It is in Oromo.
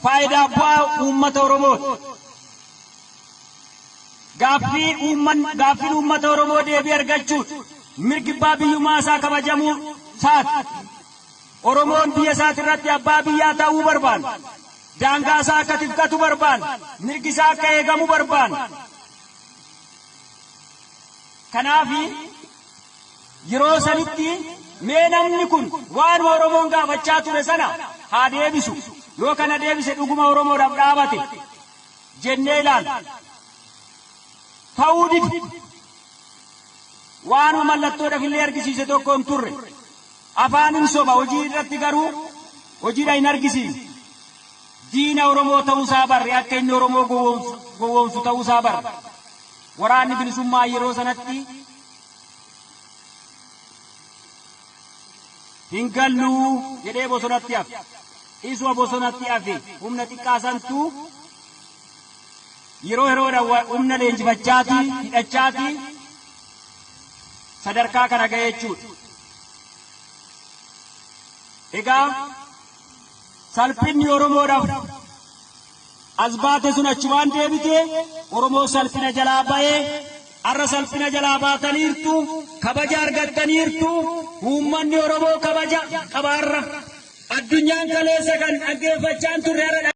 فائدة أبوا أمة ورمو غافي أمة ورمو دي بيرغجو مرق بابي يماسا كما جمو سات ورمون بيا سات رات بابي ياتا وبربان دانغا سا كتفكتو بربان مرق سا كيغمو بربان كنافي يرو سنتي مينامني كن وان ورمون غافچا توري سنا ها ديبسو yoo kana deebise dhuguma Oromoodhaaf dhaabate jennee ilaal ta'uu didi waanuma mallattoodhaaf illee argisiise tokko hin turre afaanin soba hojii irratti garuu hojiidha hin argisiise diina Oromoo ta'uusaa barre akka inni Oromoo gowwoomsu ta'uusaa barre waraanni bilisummaa yeroo sanatti hin galluu jedhee bosonatti hafe iswa bosonatti hafe humna xiqqaasantu yeroo humna leenjifachaati hidhachaati sadarkaa kana ga'e jechuudha. Egaa salphinni Oromoodhaaf as baate sun achumaan deebite Oromoo salphina jalaa ba'ee arra salphina jalaa baataniirtu kabaja argattaniirtu uummanni Oromoo kabaja qabaarra. Addunyaan kaleessa kan dhaggeeffachaan turre